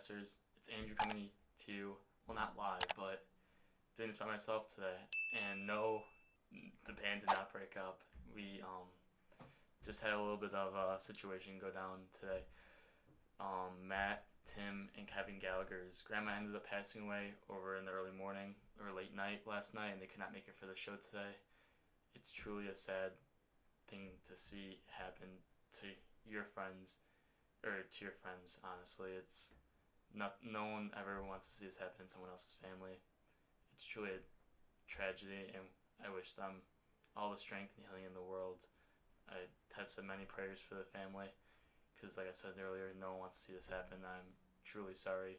Wildcasters. It's Andrew coming to you, well, not live, but doing this by myself today. And no, the band did not break up. We just had a little bit of a situation go down today. Matt, Tim, and Kevin Gallagher's grandma ended up passing away over in the early morning or late night last night, and they could not make it for the show today. It's truly a sad thing to see happen to your friends, or to your friends, honestly. It's no one ever wants to see this happen in someone else's family. It's truly a tragedy, and I wish them all the strength and healing in the world. I have said many prayers for the family, because like I said earlier, no one wants to see this happen. I'm truly sorry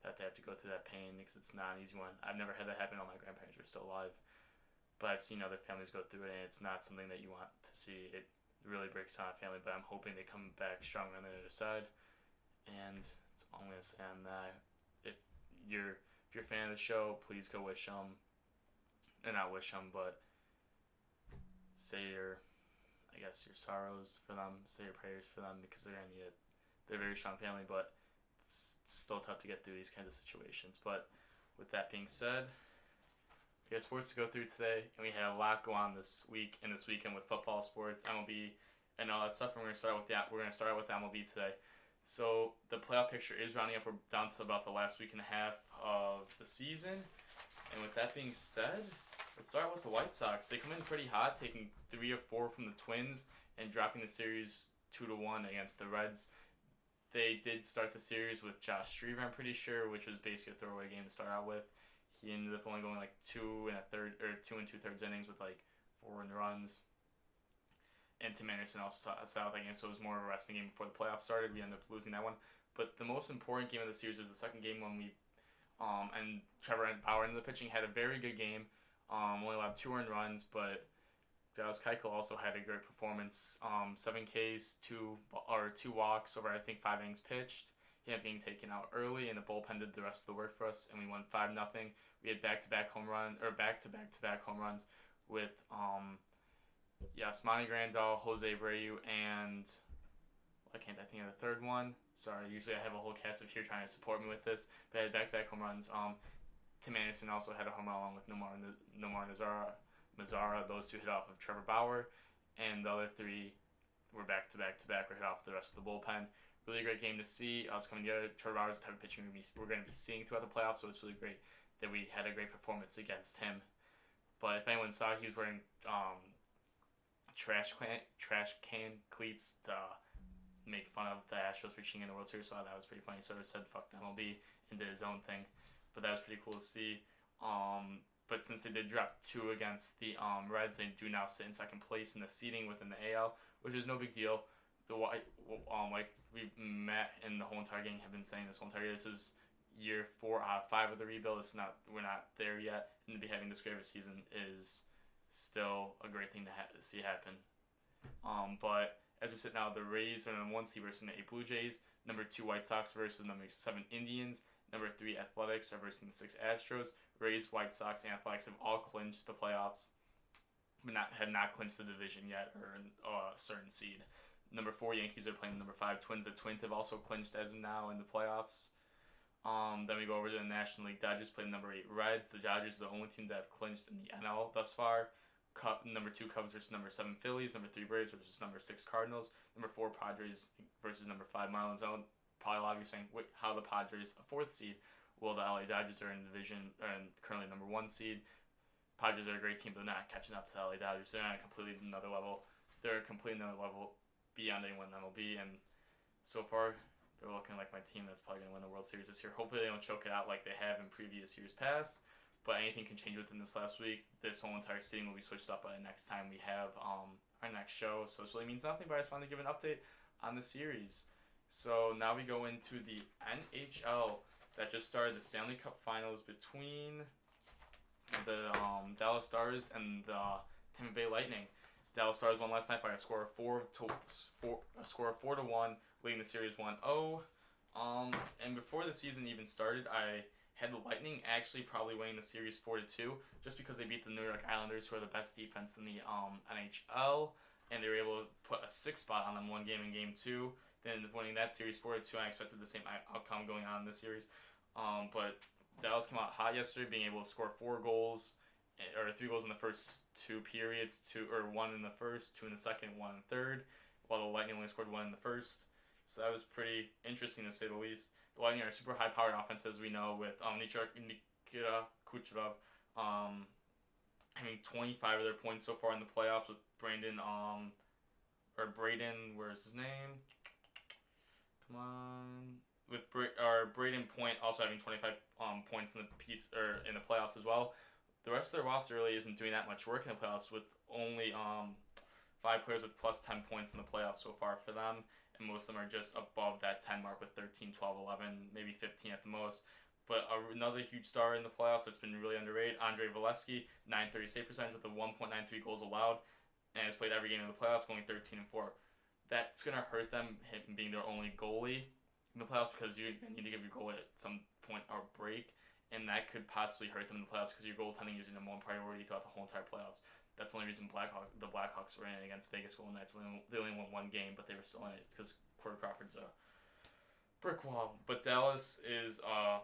that they have to go through that pain, because it's not an easy one. I've never had that happen. All my grandparents were still alive, but I've seen other families go through it, and it's not something that you want to see. It really breaks down a family, but I'm hoping they come back stronger on the other side. And that's all I'm going to say on that. If you're a fan of the show, please go wish them, and not wish them, but say your sorrows for them, say your prayers for them, because they're going to need it. They're a very strong family, but it's still tough to get through these kinds of situations. But with that being said, we have sports to go through today, and we had a lot go on this week and this weekend with football, sports, MLB, and all that stuff. And we're going to start with the MLB today. So the playoff picture is rounding up. We're down to about the last week and a half of the season. And with that being said, let's start with the White Sox. They come in pretty hot, taking 3 of 4 from the Twins and dropping the series 2-1 against the Reds. They did start the series with Josh Streever, I'm pretty sure, which was basically a throwaway game to start out with. He ended up only going like 2 2/3 innings with like 4 earned runs. And Tim Anderson also sat out that game, so it was more of a resting game before the playoffs started. We ended up losing that one. But the most important game of the series was the second game when and Trevor Bauer ended up pitching, had a very good game. Only allowed 2 earned runs, but Dallas Keuchel also had a great performance. 7 Ks, 2 walks over I think 5 innings pitched. He ended up being taken out early, and the bullpen did the rest of the work for us, and we won 5-0. We had back-to-back home runs with Yasmani Grandal, Jose Abreu, and why can't I think of the third one? Sorry, usually I have a whole cast of here trying to support me with this, but I had back-to-back home runs. Tim Anderson also had a home run along with Nomar Mazara. Those 2 hit off of Trevor Bauer, and the other 3 were back-to-back hit off the rest of the bullpen. Really great game to see us coming together. Trevor Bauer's the type of pitching we're going to be seeing throughout the playoffs, so it's really great that we had a great performance against him. But if anyone saw, he was wearing trash can cleats to make fun of the Astros for cheating in the World Series. So that was pretty funny. He sort of said fuck the MLB and did his own thing. But that was pretty cool to see. But since they did drop 2 against the Reds, they do now sit in second place in the seeding within the AL, which is no big deal. Matt and the whole entire gang have been saying this whole entire year, this is year 4 out of 5 of the rebuild. We're not there yet, and to be having this great of a season is still a great thing to see happen. But as we sit now, the Rays are number 1 seed versus the 8 Blue Jays, number 2 White Sox versus number 7 Indians, number 3 Athletics are versus the 6 Astros. Rays, White Sox, and Athletics have all clinched the playoffs, but have not clinched the division yet or a certain seed. Number 4 Yankees are playing number 5 Twins. The Twins have also clinched as of now in the playoffs. Then we go over to the National League. Dodgers play number 8 Reds. The Dodgers are the only team that have clinched in the NL thus far. Number 2 Cubs versus number 7 Phillies. Number 3 Braves versus number 6 Cardinals. Number 4 Padres versus number 5 Marlins. Probably a lot of you are saying, wait, how the Padres a 4th seed? Well, the LA Dodgers are in the division and currently number 1 seed. Padres are a great team, but they're not catching up to the LA Dodgers. They're on a completely another level. They're completely another level beyond anyone in MLB, and so far they're looking like my team that's probably going to win the World Series this year. Hopefully they don't choke it out like they have in previous years past, but anything can change within this last week. This whole entire seating will be switched up by the next time we have our next show, so this really means nothing, but I just wanted to give an update on the series. So now we go into the NHL that just started, the Stanley Cup Finals between the Dallas Stars and the Tampa Bay Lightning. Dallas Stars won last night by a score of 4-1, leading the series 1-0. And before the season even started, I had the Lightning actually probably winning the series 4-2, just because they beat the New York Islanders, who are the best defense in the NHL, and they were able to put a 6 spot on them one game in Game 2. They ended up winning that series 4-2. I expected the same outcome going on in this series. But Dallas came out hot yesterday, being able to score 4 goals, or 3 goals in the first 2 periods, 1 in the first, 2 in the second, 1 in the third, while the Lightning only scored 1 in the first. So that was pretty interesting to say the least. The Lightning are a super high-powered offense, as we know, with Nikita Kucherov having 25 of their points so far in the playoffs, with Braden, where's his name? Come on. With Braden Point also having 25 points in the playoffs as well. The rest of their roster really isn't doing that much work in the playoffs, with only 5 players with plus 10 points in the playoffs so far for them, and most of them are just above that 10 mark with 13, 12, 11, maybe 15 at the most. But another huge star in the playoffs that's been really underrated, Andrei Valesky, .930 save percentage with a 1.93 goals allowed, and has played every game in the playoffs, going 13-4. That's going to hurt them, him being their only goalie in the playoffs, because you need to give your goalie at some point a break, and that could possibly hurt them in the playoffs because your goaltending is your number one priority throughout the whole entire playoffs. That's the only reason the Blackhawks were in it against Vegas Golden Knights. They only won 1 game, but they were still in it because Corey Crawford's a brick wall. But Dallas is a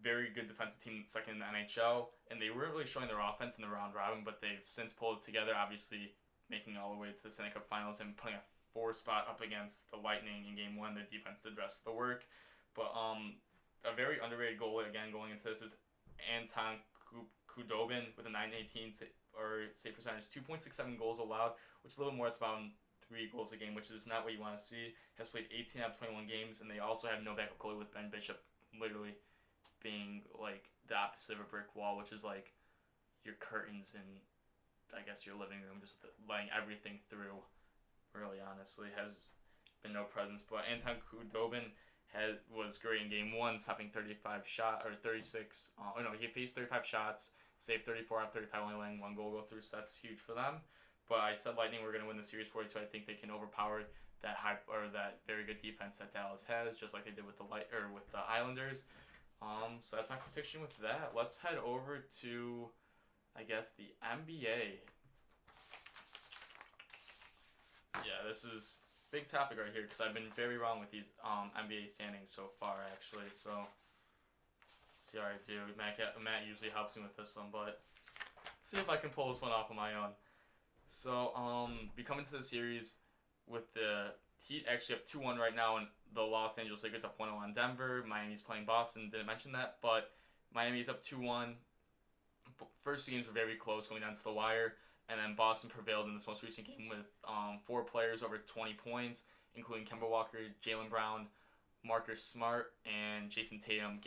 very good defensive team, second in the NHL, and they weren't really showing their offense in the round robin, but they've since pulled it together, obviously making all the way to the Stanley Cup Finals and putting a 4 spot up against the Lightning in Game 1. Their defense did the rest of the work. But a very underrated goalie, again, going into this is Anton Khudobin with a .918 save percentage, 2.67 goals allowed, which is a little more. It's about 3 goals a game, which is not what you want to see. Has played 18 out of 21 games, and they also have no backup goalie, with Ben Bishop literally being like the opposite of a brick wall, which is like your curtains in, I guess, your living room, just letting everything through. Really, honestly, has been no presence. But Anton Khudobin was great in Game 1, stopping 36. He faced 35 shots, saved 34 out of 35, only letting 1 goal go through, so that's huge for them. But I said Lightning were going to win the series 4-2. I think they can overpower that that very good defense that Dallas has, just like they did with the Islanders. So that's my prediction with that. Let's head over to, I guess, the NBA. Yeah, this is big topic right here because I've been very wrong with these NBA standings so far, actually. So let's see how I do. Matt usually helps me with this one, but let's see if I can pull this one off on my own. So we come into the series with the Heat actually up 2-1 right now, and the Los Angeles Lakers up 1-0 on Denver. Miami's playing Boston. Didn't mention that, but Miami's up 2-1. First 2 games were very close, going down to the wire. And then Boston prevailed in this most recent game with 4 players over 20 points, including Kemba Walker, Jaylen Brown, Marcus Smart, and Jason Tatum.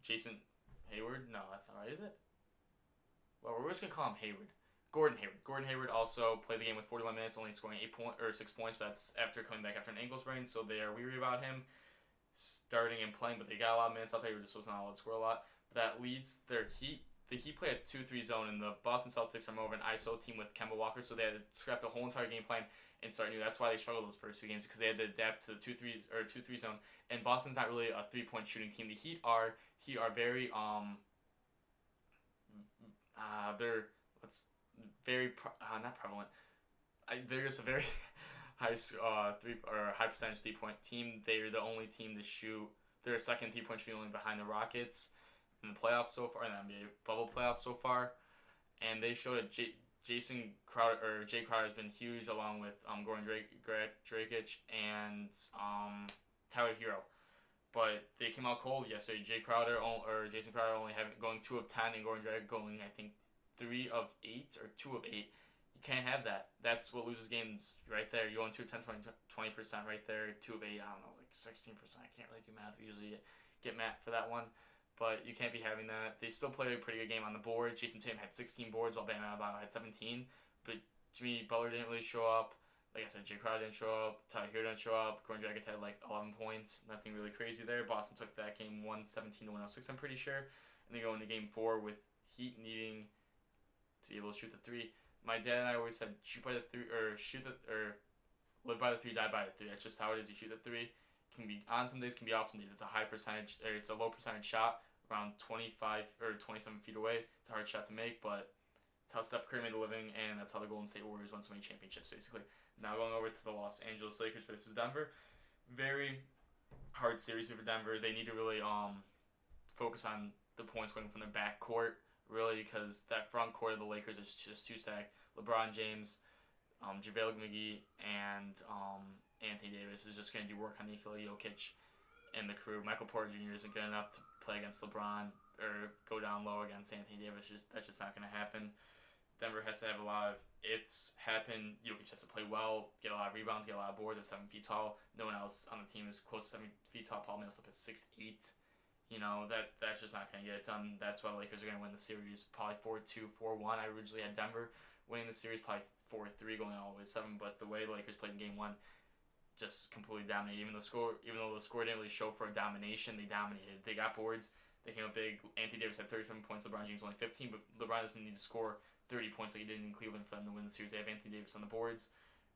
Jason Hayward? No, that's not right, is it? Well, we're just going to call him Hayward. Gordon Hayward. Gordon Hayward also played the game with 41 minutes, only scoring 6 points, but that's after coming back after an ankle sprain, so they are weary about him starting and playing, but they got a lot of minutes out there. He just wasn't allowed to score a lot. But that leads their Heat. The Heat play a 2-3 zone, and the Boston Celtics are more of an ISO team with Kemba Walker, so they had to scrap the whole entire game plan and start new. That's why they struggled those first 2 games, because they had to adapt to the 2-3 zone. And Boston's not really a 3-point shooting team. The Heat are very not prevalent. They're just a very high percentage 3-point team. They're the only team to shoot. They're a second 3-point shooting, only behind the Rockets in the playoffs so far, in the NBA bubble playoffs so far, and they showed that Jay Crowder has been huge, along with Goran Dragic and Tyler Hero. But they came out cold yesterday. Jason Crowder only going 2 of 10, and Goran Dragic going, I think, 3 of 8 or 2 of 8. You can't have that. That's what loses games right there. You're going 2 of 10, 20% right there. 2 of 8, I don't know, like 16%. I can't really do math. We usually get Matt for that one. But you can't be having that. They still played a pretty good game on the board. Jason Tatum had 16 boards, while Bam Adebayo had 17. But Jimmy Butler didn't really show up. Like I said, Jay Crowder didn't show up. Tyler Hero didn't show up. Goran Dragic had like 11 points. Nothing really crazy there. Boston took that game 117-106, I'm pretty sure. And they go into game 4 with Heat needing to be able to shoot the 3. My dad and I always said shoot by the 3, or live by the 3, die by the 3. That's just how it is. You shoot the 3. Can be on some days, can be off some days. It's a low percentage shot, around 25 or 27 feet away. It's a hard shot to make, but it's how Steph Curry made a living, and that's how the Golden State Warriors won so many championships, basically. Now going over to the Los Angeles Lakers versus Denver. Very hard series for Denver. They need to really focus on the points going from their back court, really, because that front court of the Lakers is just too stacked. LeBron James, JaVale McGee, and Anthony Davis is just going to do work on Nikola Jokic and the crew. Michael Porter Jr. isn't good enough to play against LeBron or go down low against Anthony Davis. That's just not going to happen. Denver has to have a lot of ifs happen. Jokic has to play well, get a lot of rebounds, get a lot of boards at 7 feet tall. No one else on the team is close to 7 feet tall. Paul Millsap is 6'8". You know, that's just not going to get it done. That's why the Lakers are going to win the series. Probably 4-2, 4-1. I originally had Denver winning the series, probably 4-3 going all the way to 7. But the way the Lakers played in Game 1, just completely dominated. Even though the score didn't really show for a domination, they dominated. They got boards. They came up big. Anthony Davis had 37 points. LeBron James only 15. But LeBron doesn't need to score 30 points like he did in Cleveland for them to win the series. They have Anthony Davis on the boards,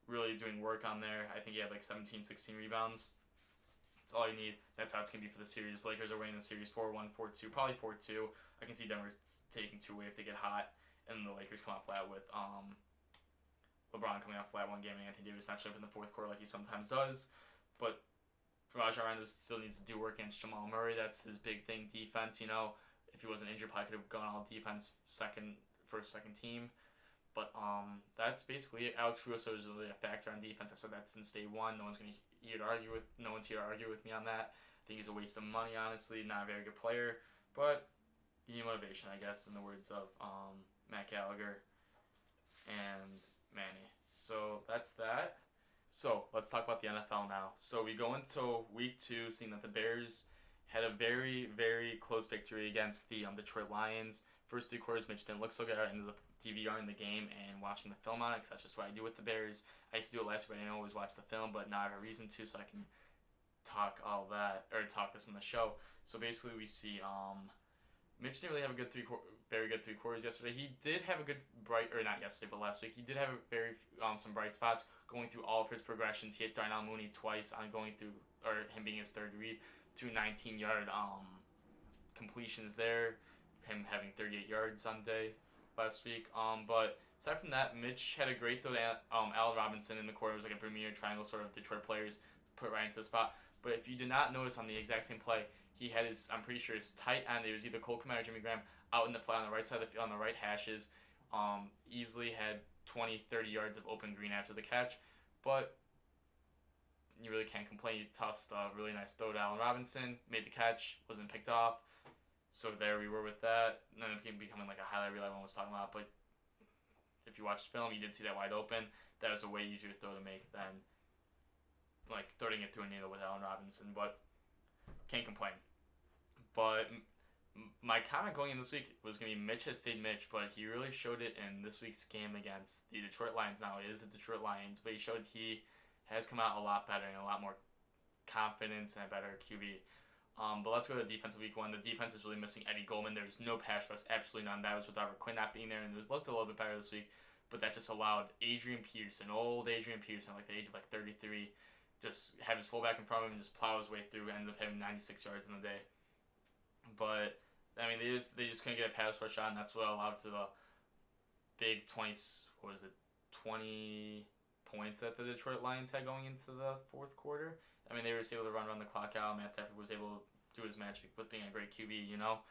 really doing work on there. I think he had like 17, 16 rebounds. That's all you need. That's how it's going to be for the series. Lakers are winning the series 4-1, 4-2, probably 4-2. I can see Denver taking 2 away if they get hot, and the Lakers come out flat with LeBron coming out flat one game and Anthony Davis not showing up in the fourth quarter like he sometimes does. But Rajon Rondo still needs to do work against Jamal Murray. That's his big thing, defense. You know, if he wasn't injured, probably could have gone all defense second team. But that's basically it. Alex Caruso is really a factor on defense. I said that since day one. No one's here to argue with me on that. I think he's a waste of money, honestly. Not a very good player, but you need motivation, I guess, in the words of Matt Gallagher and Manny. So that's that. So let's talk about the NFL now. So we go into week 2, seeing that the Bears had a very, very close victory against the Detroit Lions. First 3 quarters, Mitch didn't look so good. I ended up DVRing the game and watching the film on it because that's just what I do with the Bears. I used to do it last week, but I didn't always watch the film, but now I have a reason to, so I can talk this in the show. So basically, we see Mitch didn't really have a very good 3 quarters yesterday. He did have a good not yesterday, but last week. He did have a very some bright spots going through all of his progressions. He hit Darnell Mooney twice on him being his third read, 2 19-yard completions there. Him having 38 yards on day last week. But aside from that, Mitch had a great throw to Allen Robinson in the corner. It was like a Bermuda Triangle sort of Detroit players put right into the spot. But if you did not notice on the exact same play, he had I'm pretty sure his tight end, it was either Cole Kmet or Jimmy Graham, out in the flat on the right side of the field, on the right hashes. Easily had 20, 30 yards of open green after the catch. But you really can't complain. He tossed a really nice throw to Allen Robinson, made the catch, wasn't picked off. So there we were with that. And then it became becoming like a highlight reel everyone was talking about. But if you watched film, you did see that wide open. That was a way easier throw to make than like throwing it through a needle with Allen Robinson. But can't complain. But my comment going in this week was going to be Mitch has stayed Mitch, but he really showed it in this week's game against the Detroit Lions. Now it is the Detroit Lions, but he showed he has come out a lot better and a lot more confidence and a better QB. But let's go to the defense of week 1. The defense is really missing Eddie Goldman. There was no pass rush, absolutely none. That was with Robert Quinn not being there, and it looked a little bit better this week. But that just allowed old Adrian Peterson, like the age of like 33, just have his fullback in front of him and just plow his way through. Ended up having 96 yards in the day. But I mean, they just couldn't get a pass rush on. That's what allowed for the big 20 points that the Detroit Lions had going into the fourth quarter. I mean, they were just able to run the clock out. Matt Stafford was able to do his magic with being a great QB, you know.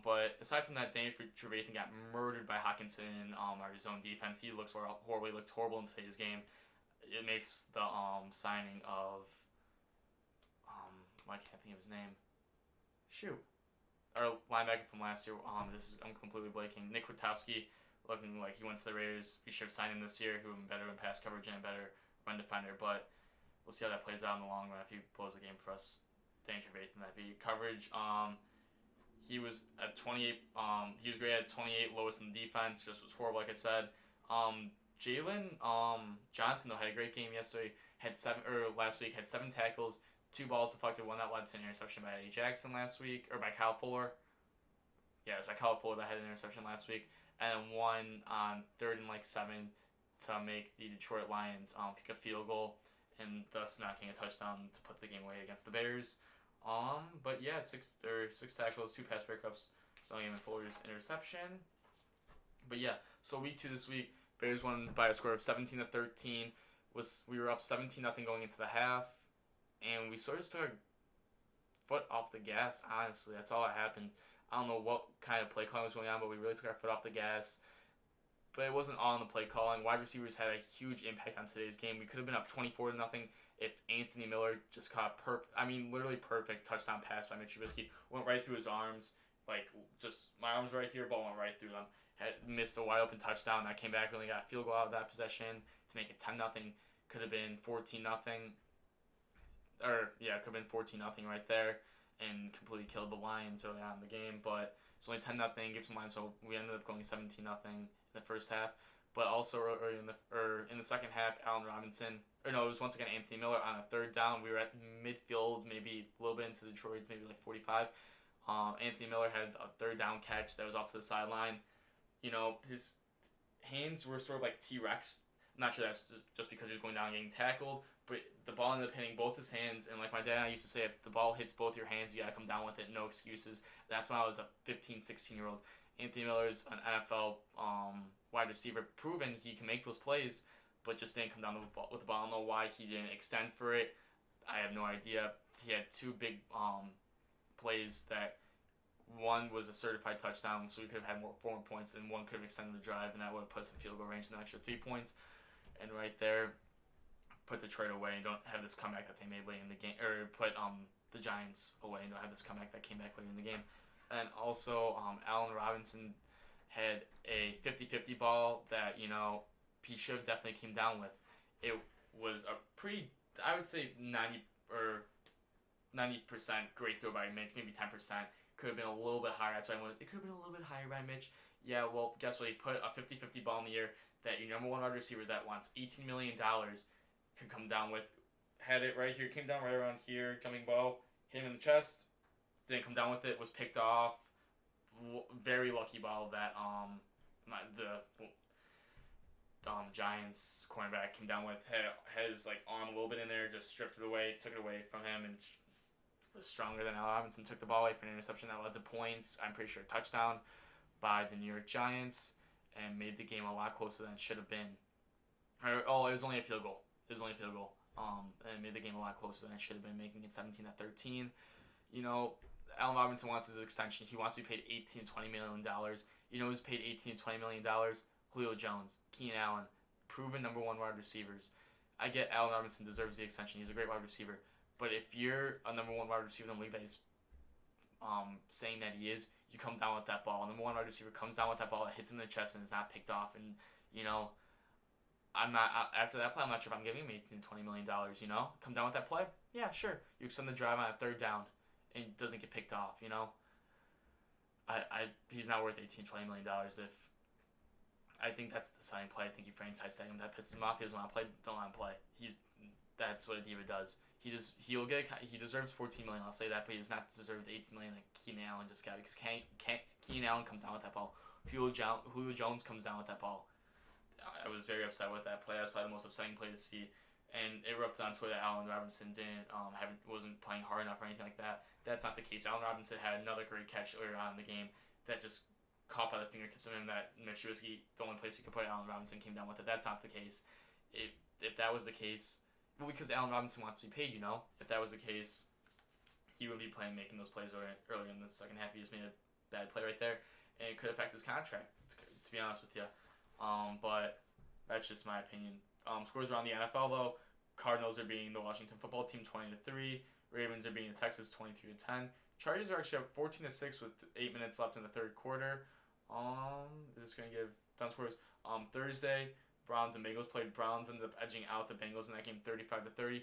But aside from that, Danny Trevathan got murdered by Hawkinson, our zone defense. He looks horrible. He looked horrible in today's game. It makes the signing of I can't think of his name. Shoot. Our linebacker from last year. I'm completely blanking. Nick Kwiatkowski, looking like he went to the Raiders. We should have signed him this year. Who would be better in pass coverage and a better run defender, but we'll see how that plays out in the long run if he blows the game for us. Danny Trevathan, that'd be coverage. He was at 28. He was great at 28, lowest in the defense. Just was horrible, like I said. Jalen Johnson though had a great game yesterday. Last week had 7 tackles, 2 balls deflected, one that led to an interception by Eddie Jackson last week, or by Kyle Fuller. Yeah, it was by Kyle Fuller that had an interception last week, and one on 3rd and 7 to make the Detroit Lions kick a field goal, and thus not getting a touchdown to put the game away against the Bears. But yeah, 6 tackles, 2 pass breakups, William and Fuller's interception. But yeah, so week 2 this week, Bears won by a score of 17-13. we were up 17-0 going into the half, and we sort of took our foot off the gas. Honestly, that's all that happened. I don't know what kind of play calling was going on, but we really took our foot off the gas. But it wasn't all in the play calling. Wide receivers had a huge impact on today's game. We could have been up 24-0 if Anthony Miller just caught literally perfect touchdown pass by Mitch Trubisky. Went right through his arms. Like, just my arms right here, ball went right through them. Had missed a wide open touchdown. That came back, really got a field goal out of that possession to make it 10-0. Could have been 14-0. It could have been 14-0 right there, and completely killed the Lions early on in the game. But it's only 10-0, gives them Lions, so we ended up going 17-0 in the first half. But also in the second half, Allen Robinson, it was once again Anthony Miller on a third down. We were at midfield, maybe a little bit into Detroit, maybe like 45. Anthony Miller had a third down catch that was off to the sideline. His hands were sort of like T-Rex. I'm not sure that's just because he was going down and getting tackled, but the ball ended up hitting both his hands. And like my dad and I used to say, if the ball hits both your hands, you got to come down with it. No excuses. That's when I was a 15, 16-year-old. Anthony Miller's an NFL wide receiver, proven he can make those plays, but just didn't come down with the ball. I don't know why he didn't extend for it. I have no idea. He had two big plays that one was a certified touchdown, so we could have had more 4 points, and one could have extended the drive, and that would have put us in field goal range and an extra 3 points. And right there, put Detroit away and don't have this comeback that they made late in the game, or put the Giants away and don't have this comeback that came back later in the game. And also, Allen Robinson had a 50-50 ball that, he should have definitely came down with. It was a pretty, I would say 90% great throw by Mitch, maybe 10%. Could have been a little bit higher. That's why it could have been a little bit higher by Mitch. Yeah, well, guess what? He put a 50-50 ball in the air that your number one wide receiver that wants $18 million could come down with. Had it right here, came down right around here, jumping ball, hit him in the chest, didn't come down with it, was picked off. Very lucky ball that the Giants cornerback came down with. Had his arm a little bit in there, just stripped it away, took it away from him, and was stronger than Allen Robinson. Took the ball away for an interception that led to points. I'm pretty sure a touchdown by the New York Giants, and made the game a lot closer than it should have been. It was only a field goal. And made the game a lot closer than it should have been, making it 17-13. Allen Robinson wants his extension. He wants to be paid $18 to $20 million. Who's paid $18 to $20 million? Julio Jones, Keenan Allen, proven number one wide receivers. I get Allen Robinson deserves the extension. He's a great wide receiver. But if you're a number one wide receiver in the league that is saying that he is, you come down with that ball. Number one wide receiver comes down with that ball, it hits him in the chest, and is not picked off. And, after that play, I'm not sure if I'm giving him $18 to $20 million, Come down with that play? Yeah, sure. You extend the drive on a third down and doesn't get picked off, He's not worth $18 to $20 million if I think that's the deciding play. I think you franchise tag him. That pisses him off. He doesn't want to play. Don't let him play. That's what a diva does. He deserves $14 million. I'll say that, but he does not deserve the $18 million that Keenan Allen just got, because Keenan Allen comes down with that ball. Julio Jones comes down with that ball. I was very upset with that play. That was probably the most upsetting play to see, and it erupted on Twitter that Allen Robinson wasn't playing hard enough or anything like that. That's not the case. Allen Robinson had another great catch earlier on in the game that just caught by the fingertips of him. That Mitch Trubisky, the only place you could put Allen Robinson, came down with it. That's not the case. If that was the case. Well, because Allen Robinson wants to be paid, If that was the case, he would be making those plays earlier in the second half. He just made a bad play right there, and it could affect his contract, to be honest with you. But that's just my opinion. Scores around the NFL, though. Cardinals are beating the Washington football team 20-3. Ravens are beating Texas 23-10. Chargers are actually up 14-6 with 8 minutes left in the third quarter. Is this going to give done scores? Thursday, Browns and Bengals played. Browns ended up edging out the Bengals in that game 35-30.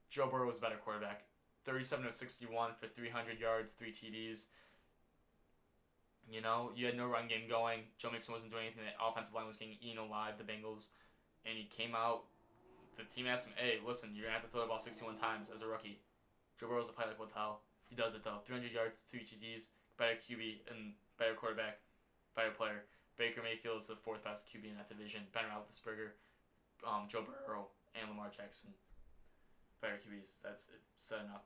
Joe Burrow was a better quarterback. 37 of 61 for 300 yards, 3 TDs. You had no run game going. Joe Mixon wasn't doing anything. The offensive line was getting eaten alive, the Bengals. And he came out. The team asked him, hey, listen, you're going to have to throw the ball 61 times as a rookie. Joe Burrow's a pilot. What the hell? He does it, though. 300 yards, 3 TDs, better QB, and better quarterback, better player. Baker Mayfield is the 4th best QB in that division. Ben Roethlisberger, Joe Burrow, and Lamar Jackson. Better QBs. That's it. Said enough.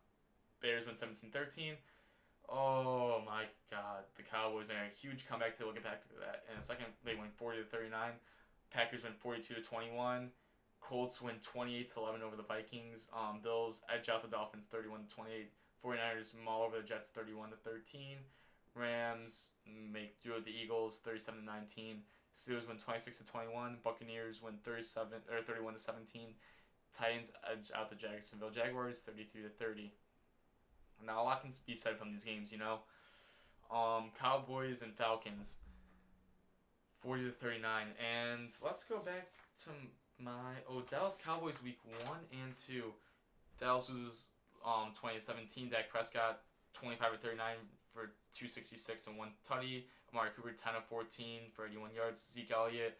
Bears win 17-13. Oh my God. The Cowboys made a huge comeback to get back to that. In a second, they win 40-39. Packers win 42-21. Colts win 28-11 over the Vikings. Bills edge out the Dolphins 31-28. 49ers maul over the Jets 31-13. Rams make do with the Eagles 37-19. Steelers win 26-21. Buccaneers win 31-17. Titans edge out the Jacksonville Jaguars 33-30. Now a lot can be said from these games, you know. Cowboys and Falcons 40-39. And let's go back to Dallas Cowboys week 1 and 2. Dallas loses 20-17. Dak Prescott 25-39 for 266 and 1 tutty. Amari Cooper 10-14 for 81 yards. Zeke Elliott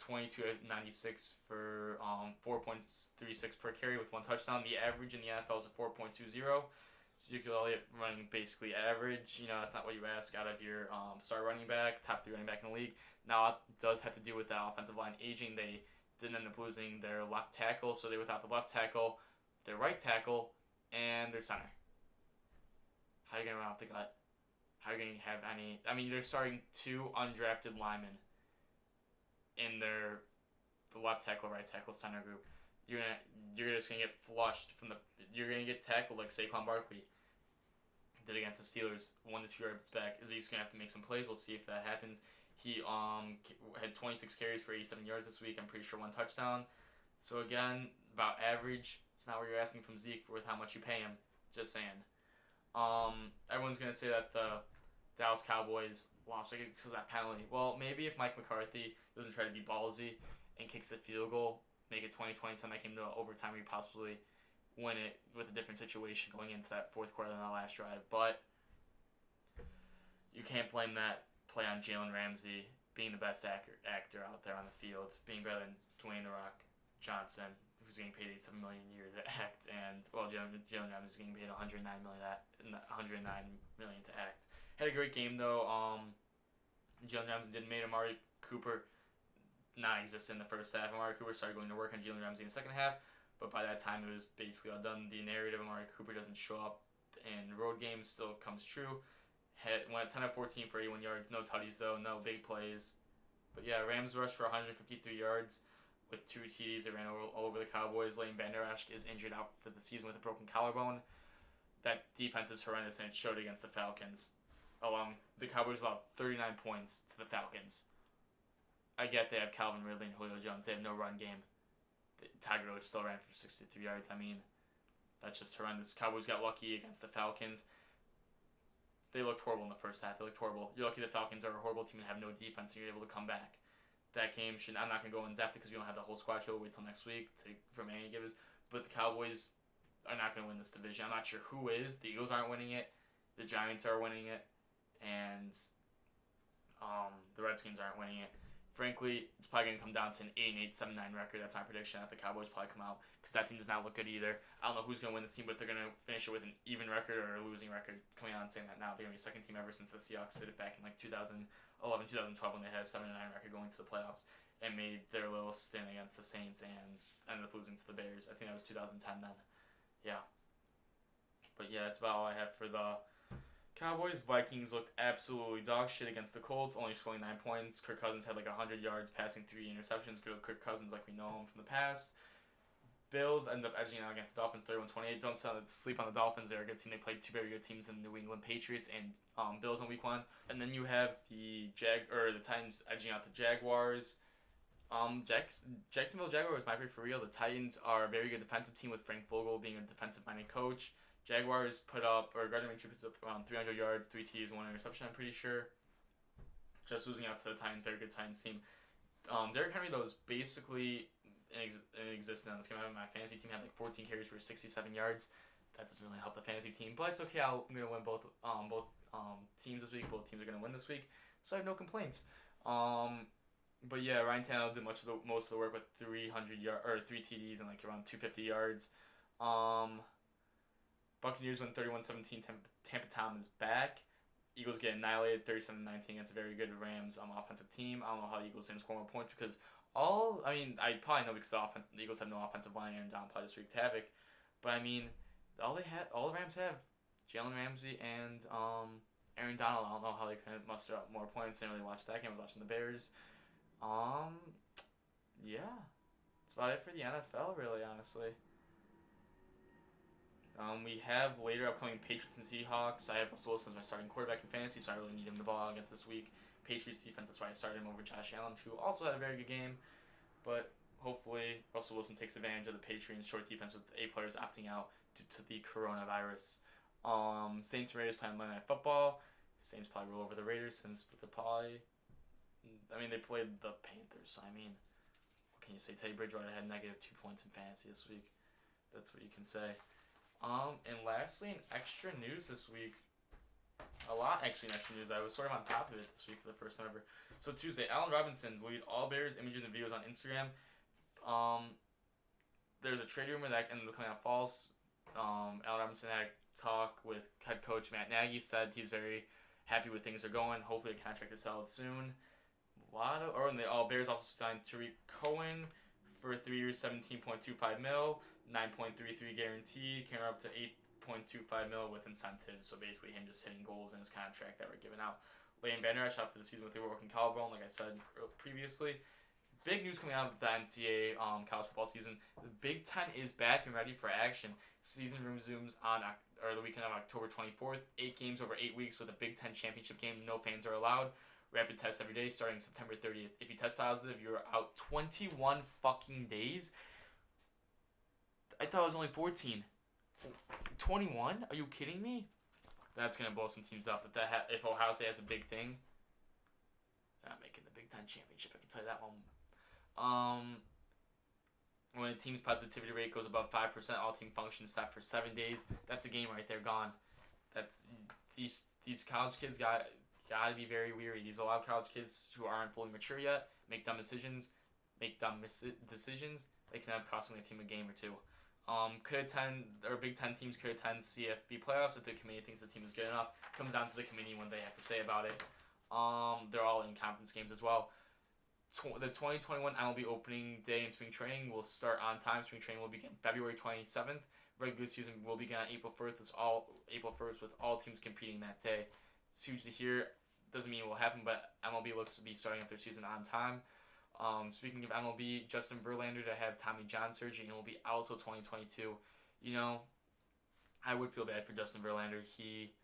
22-96 for 4.36 per carry with 1 touchdown. The average in the NFL is a 4.20. Zeke Elliott running basically average. You know, that's not what you ask out of your star running back, top 3 running back in the league. Now, it does have to do with the offensive line aging. They didn't end up losing their left tackle, so they were without the left tackle, their right tackle, and their center. How are you going to run out the gut? How are you going to have any... I mean, they're starting 2 undrafted linemen in the left tackle, right tackle, center group. You're just gonna get flushed from the. You're gonna get tackled like Saquon Barkley did against the Steelers, 1 to 2 yards back. Zeke's gonna have to make some plays. We'll see if that happens. He had 26 carries for 87 yards this week. I'm pretty sure 1 touchdown. So again, about average. It's not what you're asking from Zeke with how much you pay him. Just saying. Everyone's gonna say that the Dallas Cowboys lost because of that penalty. Well, maybe if Mike McCarthy doesn't try to be ballsy and kicks the field goal, make it 20-20, send that game to overtime, we possibly win it with a different situation going into that fourth quarter than the last drive. But you can't blame that play on Jalen Ramsey being the best actor out there on the field, being better than Dwayne "The Rock" Johnson, who's getting paid $87 million a year to act, and Jalen Ramsey is getting paid $109 million to act. Had a great game though. Jalen Ramsey didn't make Amari Cooper non-existent in the first half. Amari Cooper started going to work on Jalen Ramsey in the second half, but by that time it was basically all done. The narrative of Amari Cooper doesn't show up in road games still comes true. Went 10-14 for 81 yards, no tutties though, no big plays. But yeah, Rams rushed for 153 yards with 2 TDs. They ran all over the Cowboys. Leighton Vander Esch is injured out for the season with a broken collarbone. That defense is horrendous, and it showed against the Falcons. The Cowboys allowed 39 points to the Falcons. I get they have Calvin Ridley and Julio Jones. They have no run game. Tiger Woods still ran for 63 yards. I mean, that's just horrendous. Cowboys got lucky against the Falcons. They looked horrible in the first half. They looked horrible. You're lucky the Falcons are a horrible team and have no defense, and you're able to come back. That game, I'm not going to go in depth because you don't have the whole squad. You'll wait till next week for Manny Gibbs. But the Cowboys are not going to win this division. I'm not sure who is. The Eagles aren't winning it. The Giants are winning it. And the Redskins aren't winning it. Frankly, it's probably going to come down to an 8-8, 7-9 record. That's my prediction that the Cowboys probably come out because that team does not look good either. I don't know who's going to win this team, but they're going to finish it with an even record or a losing record. Coming out and saying that now, they're going to be second team ever since the Seahawks did it back in like 2011, 2012 when they had a 7-9 record going to the playoffs and made their little stint against the Saints and ended up losing to the Bears. I think that was 2010 then. Yeah. But yeah, that's about all I have for the Cowboys. Vikings looked absolutely dog shit against the Colts, only scoring 9 points. Kirk Cousins had like 100 yards, passing 3 interceptions. Good Kirk Cousins like we know him from the past. Bills ended up edging out against the Dolphins 31-28. Don't sleep on the Dolphins. They're a good team. They played 2 very good teams in the New England Patriots and Bills in week 1. And then you have the Titans edging out the Jaguars. Jacksonville Jaguars might be for real. The Titans are a very good defensive team with Frank Vogel being a defensive-minded coach. Jaguars Gardner Minshew puts up around 300 yards, 3 TDs, 1 interception, I'm pretty sure. Just losing out to the Titans, very good Titans team. Derrick Henry, though, is basically inexistent on this game. My fantasy team had like 14 carries for 67 yards. That doesn't really help the fantasy team, but it's okay. I'm going to win both teams this week. Both teams are going to win this week, so I have no complaints. But yeah, Ryan Tannehill did most of the work with 3 TDs and like around 250 yards. Buccaneers win 31-17. Tampa Tom is back. Eagles get annihilated 37-19 against a very good Rams offensive team. I don't know how the Eagles didn't score more points because I probably know because the Eagles have no offensive line. Aaron Donald probably just wreaked havoc. But I mean, all the Rams have Jalen Ramsey and Aaron Donald. I don't know how they couldn't muster up more points. I didn't really watch that game. I was watching the Bears. Yeah, that's about it for the NFL, really, honestly. We have later upcoming Patriots and Seahawks. I have Russell Wilson as my starting quarterback in fantasy, so I really need him the ball against this week. Patriots defense, that's why I started him over Josh Allen, who also had a very good game. But hopefully Russell Wilson takes advantage of the Patriots' short defense with 8 players opting out due to the coronavirus. Saints and Raiders playing Monday Night Football. Saints probably roll over the Raiders since they're probably... they played the Panthers, so what can you say? Teddy Bridgewater had -2 points in fantasy this week. That's what you can say. And lastly, in extra news this week, a lot actually in extra news. I was sort of on top of it this week for the first time ever. So Tuesday, Allen Robinson deleted all Bears images and videos on Instagram. There's a trade rumor that ended up coming out false. Allen Robinson had a talk with head coach Matt Nagy, said he's very happy with things are going. Hopefully a contract is settled soon. Bears also signed Tariq Cohen for 3 years, $17.25 million, 9.33 guaranteed, came up to $8.25 million with incentives. So basically him just hitting goals in his contract that were given out. Leighton Vander Esch out for the season with a broken collarbone, like I said previously. Big news coming out of the NCAA college football season. The Big Ten is back and ready for action. Season resumes on the weekend of October 24th. 8 games over 8 weeks with a Big Ten championship game. No fans are allowed. Rapid tests every day starting September 30th. If you test positive, you're out 21 fucking days. I thought it was only 14. 21? Are you kidding me? That's gonna blow some teams up. If Ohio State has a big thing, they're not making the Big Ten championship. I can tell you that one. When a team's positivity rate goes above 5%, all team functions stop for 7 days. That's a game right there gone. That's these college kids got to be very weary. These allow college kids who aren't fully mature yet make dumb decisions. They can end up costing their team a game or two. Big Ten teams could attend CFB playoffs if the committee thinks the team is good enough. It comes down to the committee what they have to say about it. They're all in conference games as well. The 2021 MLB opening day in spring training will start on time. Spring training will begin February 27th. Regular season will begin on April 1st. With all teams competing that day. It's huge to hear. Doesn't mean it will happen, but MLB looks to be starting up their season on time. Speaking of MLB, Justin Verlander to have Tommy John surgery and will be out till 2022. I would feel bad for Justin Verlander. He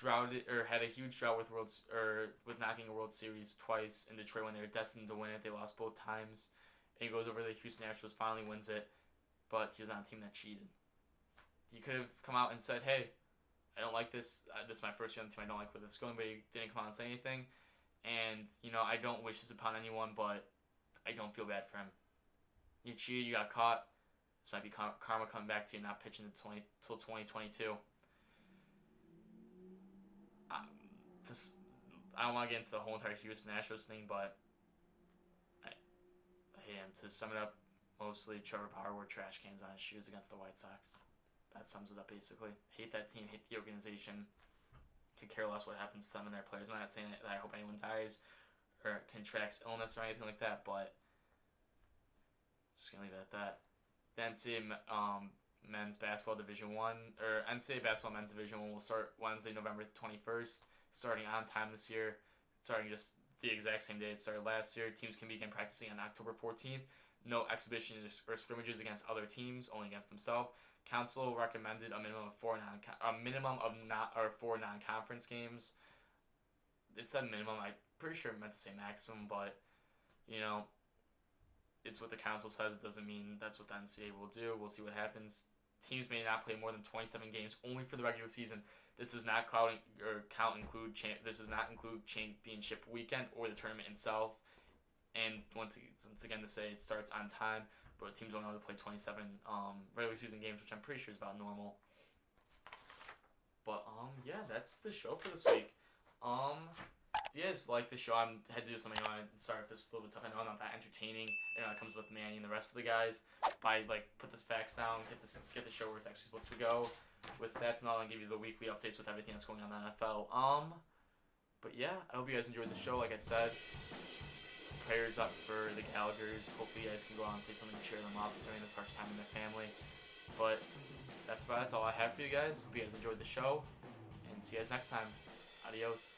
had a huge drought with knocking a World Series twice in Detroit when they were destined to win it. They lost both times. And he goes over to the Houston Astros, finally wins it, but he was on a team that cheated. He could have come out and said, hey, I don't like this. This is my first year on the team. I don't like where this is going, but he didn't come out and say anything. And, I don't wish this upon anyone, but I don't feel bad for him. You cheated, you got caught. This might be karma coming back to you, not pitching till 2022. I don't want to get into the whole entire Houston Astros thing, but I hate him. To sum it up, mostly Trevor Bauer wore trash cans on his shoes against the White Sox. That sums it up basically. Hate that team, hate the organization. Could care less what happens to them and their players. I'm not saying that I hope anyone dies or contracts illness or anything like that, but just gonna leave it at that. The NCAA Men's Basketball Division 1 or NCAA Basketball Men's Division 1 will start Wednesday, November 21st, starting on time this year, starting just the exact same day it started last year. Teams can begin practicing on October 14th. No exhibitions or scrimmages against other teams, only against themselves. Council recommended a minimum of four non-conference games. It said minimum. I'm pretty sure it meant to say maximum, but it's what the council says. It doesn't mean that's what the NCAA will do. We'll see what happens. Teams may not play more than 27 games only for the regular season. This does not include championship weekend or the tournament itself. And once again, to say it starts on time, but teams don't know how to play 27 regular season games, which I'm pretty sure is about normal. But yeah, that's the show for this week. If you guys like the show, I had to do something. I sorry if this is a little bit tough. I know I'm not that entertaining. It comes with Manny and the rest of the guys. But I put this facts down, get the show where it's actually supposed to go, with stats and all, and give you the weekly updates with everything that's going on in the NFL. But yeah, I hope you guys enjoyed the show. Like I said, just prayers up for the Gallaghers. Hopefully you guys can go out and say something to cheer them up during this harsh time in their family. But that's all I have for you guys. Hope you guys enjoyed the show, and see you guys next time. Adios.